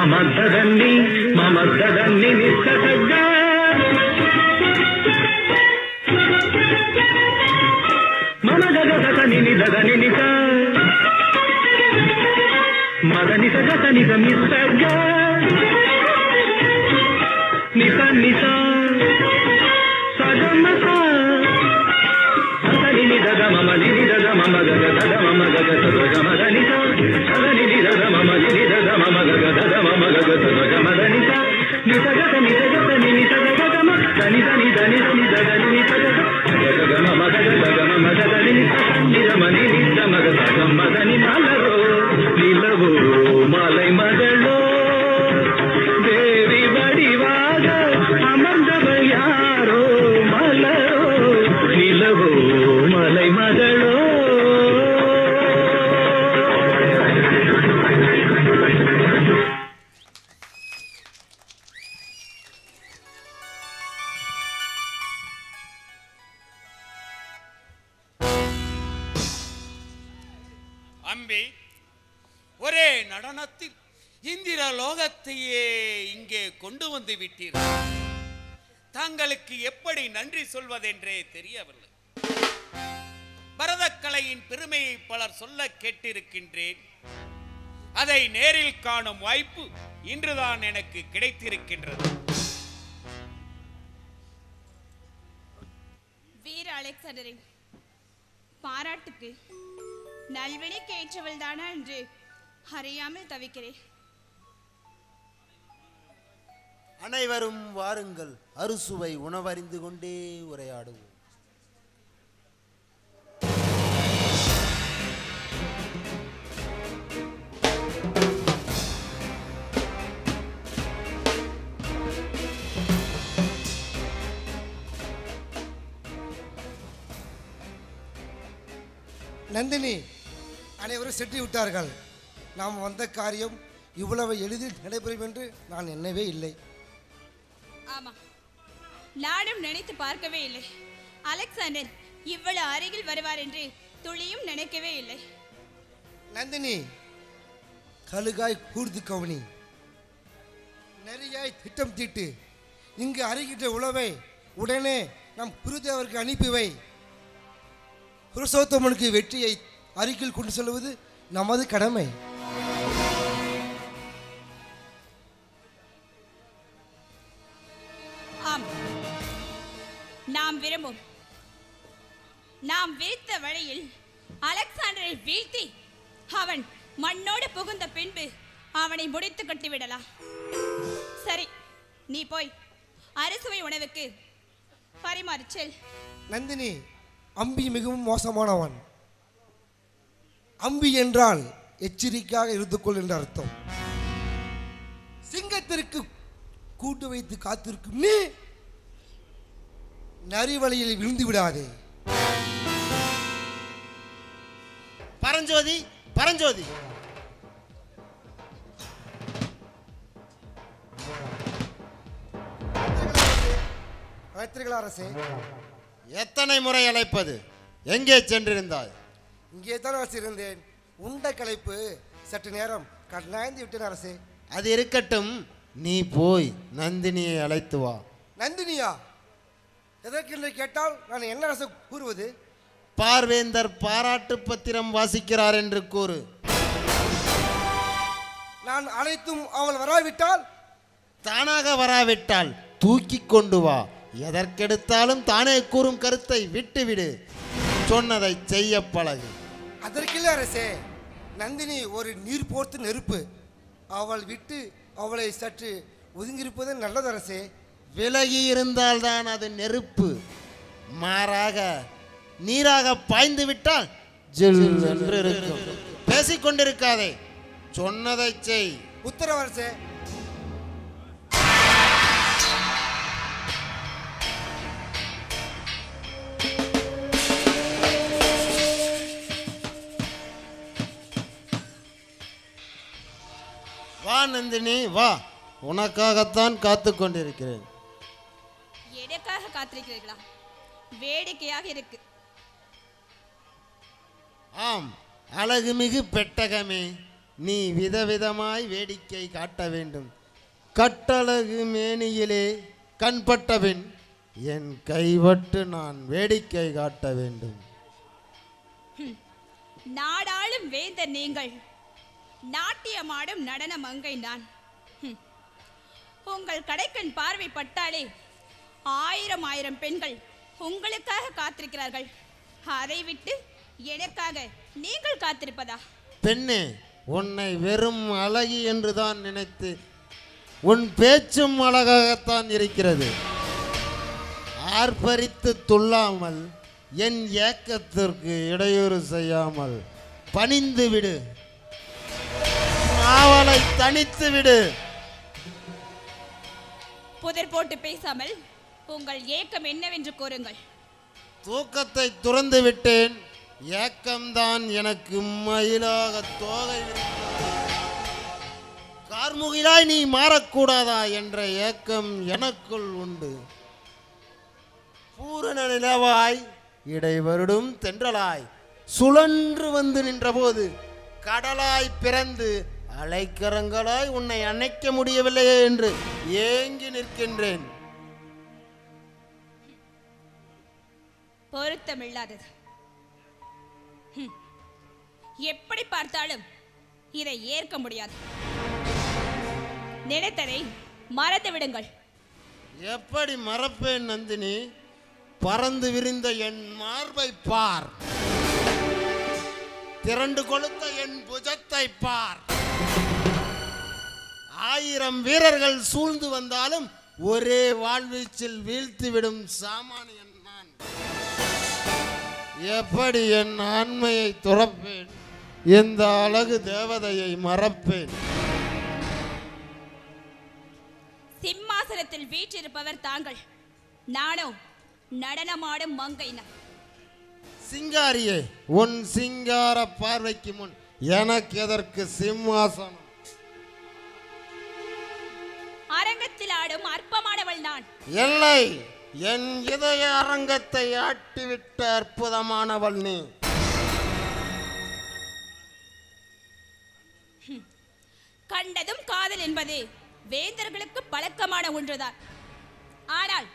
మమద్దదన్ని మమద్దదన్ని నిస్సగ మమ గగదని నిదని నిక మదని సగని నిస్సగ నిస నిస సగమస సగని నిదగ మమ నిదగ మమ గగ మమ గగ సగ మదని సగని నిదగ మమ నిదగ మమ గగ మమ గగ సగ మదని నిసగ నిసగ నిసగ గమ దని దని దని దని నిసగ గగ మమ గగ మమ గగ నిరమని నిద మగ సగ మదని మలరో నిలవో మాలై మగళో தேவி வடிவாக அமர்ந்தவள் யாரோ மலரோ நிலவோ மலை மகளோ அம்பி ஒரே நடனத்தில் இந்திர லோகத்தையே இங்கே கொண்டு வந்து விட்டீர்கள். தங்களுக்கு எப்படி நன்றி சொல்வதென்றே தெரியவில்லை. பரதக்கலையின் பெருமையை பலர் சொல்ல கேட்டிருக்கின்றேன். அதை நேரில் காணும் வாய்ப்பு இன்றுதான் எனக்கு கிடைத்திருக்கின்றது. வீர அலெக்சாண்டரின் பாராட்டுக்கு நல்வினைக்கு ஏற்றவள் தானா என்று அறியாமல் தவிக்கிறேன். அனைவரும் வாருங்கள், அறுசுவை உணவறிந்து கொண்டே உரையாடுவோம். நந்தினி, அனைவரும் சென்று விட்டார்கள். நாம் வந்த காரியம் இவ்வளவு எளிதில் நடைபெறும் என்று நான் எண்ணவே இல்லை. ஆமா, நானும் நினைத்து பார்க்கவே இல்லை. அலெக்சாண்டர் இவ்வளவு அருகில் வருவார் என்று துளியும் நினைக்கவே இல்லை. நந்தினி, கழுகாய் கூர்ந்து கவனி, நெறியாய் திட்டம் தீட்டு. இங்கு அருகின்ற உழவை உடனே நம் குருதேவருக்கு அனுப்பிவை. புருஷோத்தமனுக்கு வெற்றியை அருகில் கொண்டு செல்வது நமது கடமை. நாம் விரும்பும், நாம் விரித்த வழியில் அலெக்சாண்டரை வீழ்த்தி அவன் மண்ணோடு புகுந்த பின்பு அவனை முடித்து கட்டிவிடலாம். சரி, நீ போய் அறுசுவை உணவுக்கு பரிமாறி செல். நந்தினி, அம்பி மிகவும் மோசமானவன். அம்பி என்றால் எச்சரிக்கையாக இருந்து கொள் என்ற அர்த்தம். சிங்கத்திற்கு கூட்டு வைத்து காத்திருக்கும் நீ நரிவழியில் விழுந்து விடாதே. பரஞ்சோதி, பரஞ்சோதி, அழைத்தீர்களா அரசே? எத்தனை முறை அழைப்பது? எங்கே சென்றிருந்தாய்? இங்கே தான் அரசு இருந்தேன். உண்ட களைப்பு சற்று நேரம் கண்ணாய்ந்து விட்டேன் அரசே. அது இருக்கட்டும், நீ போய் நந்தினியை அழைத்து வா. நந்தினியா? எதற்கென்று கேட்டால் நான் என்ன அரசு கூறுவது? பார்வேந்தர் பாராட்டு பத்திரம் வாசிக்கிறார் என்று கூறு. நான் அழைத்தும் அவள் வராவிட்டால்? தானாக வராவிட்டால் தூக்கி கொண்டு வா. எதற்கெடுத்தாலும் தானே கூறும் கருத்தை விட்டுவிடு. சொன்னதை செய்ய பழகு. அதற்கில்லை அரசே. நந்தினி ஒரு நீர் போர்த்து நெருப்பு. அவள் விட்டு அவளை சற்று ஒதுங்கியிருப்பது நல்லது அரசே. விலகி இருந்தால்தான் அது நெருப்பு. மாறாக நீராக பாய்ந்து விட்டால் ஜில் என்று இருக்கும். பேசிக்கொண்டிருக்காதே, சொன்னதை செய். உத்தரவு அரசே. வா நந்தினி, வா. உனக்காகத்தான் காத்து கொண்டிருக்கிறேன். எதற்காக காத்திருக்கிறீர்களா? வேடிக்கையாக இருக்கு. ஆம், அழகுமிகு பெட்டகமே, நீ விதவிதமாய் வேடிக்கை காட்ட வேண்டும். கட்டழகு மேனியிலே கண்பட்டபின் என் கைவட்டு நான் வேடிக்கை காட்ட வேண்டும். நாடாளும் வேந்தர் நீங்கள், நாட்டியமாடும் நடன மங்கை நான். உங்கள் கடைக்கண் பார்வை பட்டாலே 1000 பெண்கள் உங்களுக்காக காத்திருக்கிறார்கள். அதை விட்டு எனக்காக நீங்கள் காத்திருப்பதா? பெண்ணே, உன்னை வெறும் அழகி என்றுதான் நினைத்து, உன் பேச்சும் அழகாகத்தான் இருக்கிறது. ஆர்ப்பரித்து துள்ளாமல் என் ஏக்கத்திற்கு இடையூறு செய்யாமல் பணிந்து விடு, அவளை தனித்து விடு. புதிர் போட்டு பேசாமல் உங்கள் ஏக்கம் என்னவென்று கூறுங்கள். தூக்கத்தை துறந்து விட்டேன். ஏக்கம்தான் எனக்கு மயிலாக தோகை விரித்தது. கார்முகிலாய் நீ மாறக்கூடாதா என்ற ஏக்கம் எனக்குள் உண்டு. பூரண நிலவாய் இடைவருடும் தென்றலாய் சுழன்று வந்து நின்றபோது கடலாய் பிறந்து அலைக்கரங்களாய் உன்னை அணைக்க முடியவில்லையே என்று ஏங்கி நிற்கின்றேன். பொருத்தமில்லாதது. எப்படி பார்த்தாலும் இதை ஏற்க முடியாது. நினைத்ததை மறந்து விடுங்கள். எப்படி மறப்பேன் நந்தினி? பறந்து விரிந்த என் மார்பை பார், திரண்டு கொளுத்த என் புஜத்தை பார். 1000 வீரர்கள் சூழ்ந்து வந்தாலும் ஒரே வாழ்வீச்சில் வீழ்த்திவிடும் சாமானியன் நான். எப்படி என் ஆண்மையை துறப்பேன்? இந்த அழகு தேவதையை மறப்பேன். சிம்மாசனத்தில் வீற்றிருப்பவர் தாங்கள், நானோ நடனமாடும் மங்கை நான். சிங்காரியே, உன் சிங்கார பார்வைக்கு முன் எனக்கு எதற்கு சிம்மாசனம்? அரங்கத்தில் ஆடும் அற்பமானவள் நான். இல்லை, என் இதய அரங்கத்தை ஆட்டிவிட்ட அற்புதமானவள் நீ. கண்டதும் காதல் என்பது வேந்தர்களுக்கு பழக்கமான ஒன்றுதான். ஆனால்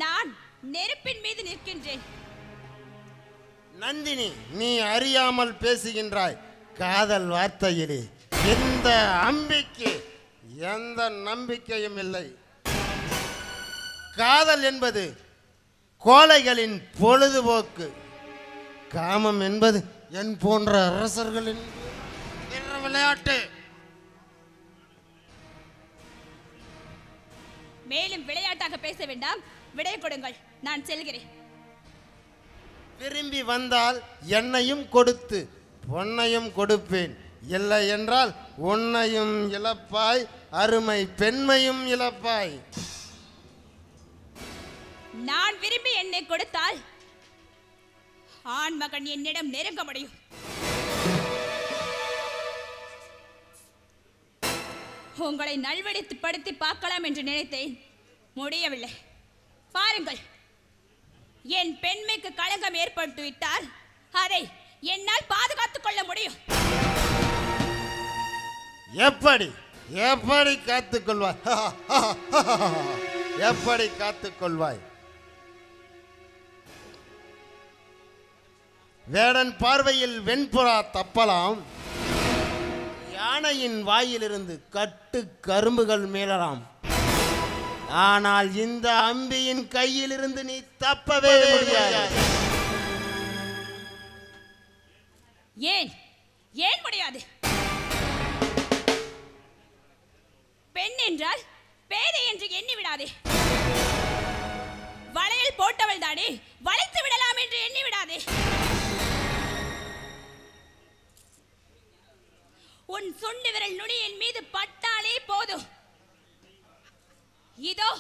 நான் நெருப்பின் மீது நிற்கின்றேன். நந்தினி, நீ அறியாமல் பேசுகின்றாய். காதல் வார்த்தையிலே இந்த அம்பிக்கு எந்த நம்பிக்கையும் இல்லை. காதல் என்பது கோழைகளின் பொழுதுபோக்கு. காமம் என்பது என் போன்ற அரசர்களின் விளையாட்டு. மேலும் விளையாட்டாக பேச வேண்டாம், விடை கொடுங்கள், நான் செல்கிறேன். விரும்பி வந்தால் என்னையும் கொடுத்து பொன்னையும் கொடுப்பேன். இல்லை என்றால் உன்னையும் இழப்பாய், அருமை பெண்மையும் இழப்பாய். நான் விரும்பி என்னை கொடுத்தால் ஆண் மகன் என்னிடம் நெருங்க முடியும். உங்களை நல்வடித்து படுத்தி பார்க்கலாம் என்று நினைத்தேன், முடியவில்லை. பாருங்கள், என் பெண்மைக்கு களங்கம் ஏற்பட்டு விட்டால் அதை என்னால் பாதுகாத்துக் கொள்ள முடியும். எப்படி எப்படி காத்துக்கொள்வாய்? எப்படி காத்துக்கொள்வாய்? வேடன் பார்வையில் வெண்புறா தப்பலாம், யானையின் வாயிலிருந்து கட்டு கரும்புகள் மீளலாம். ஆனால் இந்த அம்பியின் கையிலிருந்து நீ தப்பவே முடியாது. ஏன் ஏன் முடியாது? பெண் என்றால் பேதை என்று எண்ணி விடாதே. வளையல் போட்டவள் தானே, வளைத்து விடலாம் என்று எண்ணி விடாதே. உன் சுண்டு விரல் நுனி என் மீது பட்டாலே போதும். இதோ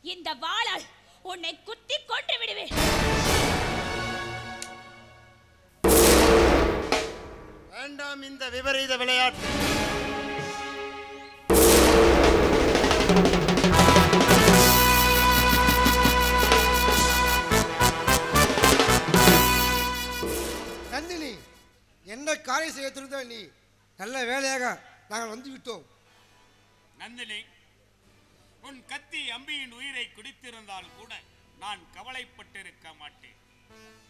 இந்த வாளால் உன்னை குத்தி கொன்று விடுவேன். வேண்டாம் இந்த விபரீத விளையாட்டு. நந்தினி, என்ன காரியம் செய்ய துணிந்த நீ? நல்ல வேலையாக நாங்கள் வந்து விட்டோம். நந்தினி, உன் கத்தி அம்பியின் உயிரை குடித்திருந்தால் கூட நான் கவலைப்பட்டிருக்க மாட்டேன்.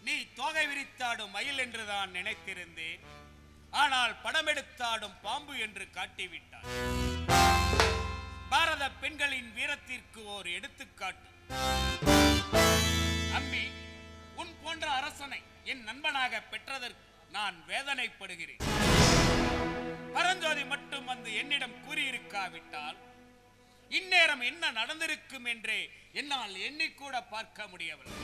நீ தோகை விரித்தாடும் மயில் என்று தான் நினைத்திருந்தேன். ஆனால் படமெடுத்தாடும் பாம்பு என்று காட்டிவிட்டார். பாரத பெண்களின் வீரத்திற்கு ஓர் எடுத்துக்காட்டு. அம்பி, உன் போன்ற அரசனை என் நண்பனாக பெற்றதற்கு நான் வேதனைப்படுகிறேன். பரஞ்சோதி மட்டும் வந்து என்னிடம் கூறியிருக்காவிட்டால் இந்நேரம் என்ன நடந்திருக்கும் என்றே என்னால் எண்ணிக்கூட பார்க்க முடியவில்லை.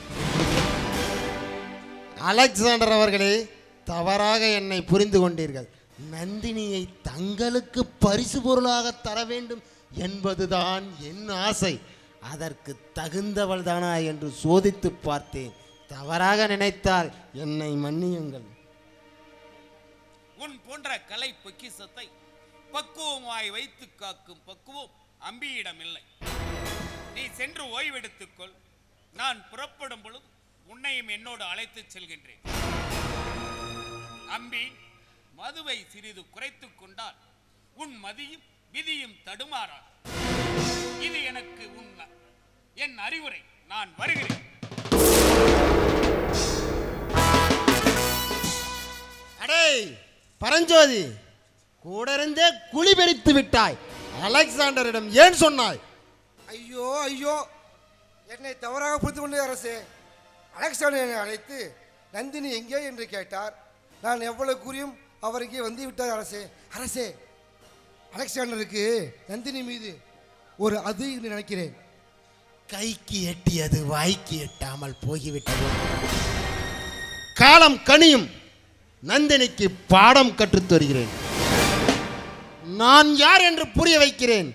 அலெக்சாண்டர் அவர்களே, தவறாக என்னை புரிந்து கொண்டீர்கள். நந்தினியை தங்களுக்கு பரிசு பொருளாக தர வேண்டும் என்பதுதான் என் ஆசை. அதற்கு தகுந்தவள் தானா என்று சோதித்து பார்த்தேன். தவறாக நினைத்தால் என்னை மன்னியுங்கள். உன் போன்ற கலை பொக்கிஷத்தை பக்குவமாய் வைத்து காக்கும் பக்குவம் அம்பியிடம் இல்லை. நீ சென்று ஓய்வெடுத்துக்கொள். நான் புறப்படும் பொழுது உன்னையும் என்னோடு அழைத்து செல்கின்றேன். அம்பி, மதுவை சிறிது குறைத்துக் கொண்டால் உன் மதியும் விதியும் தடுமாறா. இது எனக்கு என் அறிவுரை. நான் வருகிறேன். அடே பரஞ்சோதி, கூட இருந்தே குழி பெரித்து விட்டாய். அலெக்சாண்டரிடம் ஏன் சொன்னாய்? ஐயோ ஐயோ, என்னை தவறாக புரிந்து கொண்டே அரசே. அலெக்சாண்டரை அழைத்து நந்தினி எங்கே என்று கேட்டார். நான் எவ்வளவு கூறியும் அவர் இங்கே வந்து விட்டார் அரசே. அரசே, அலெக்சாண்டருக்கு நந்தினி மீது ஒரு அது என்று நினைக்கிறேன். கைக்கு எட்டியது வாய்க்கு எட்டாமல் போய்விட்டது. காலம் கனியும். நந்தினிக்கு பாடம் கற்றுத் தருகிறேன். நான் யார் என்று புரிய வைக்கிறேன்.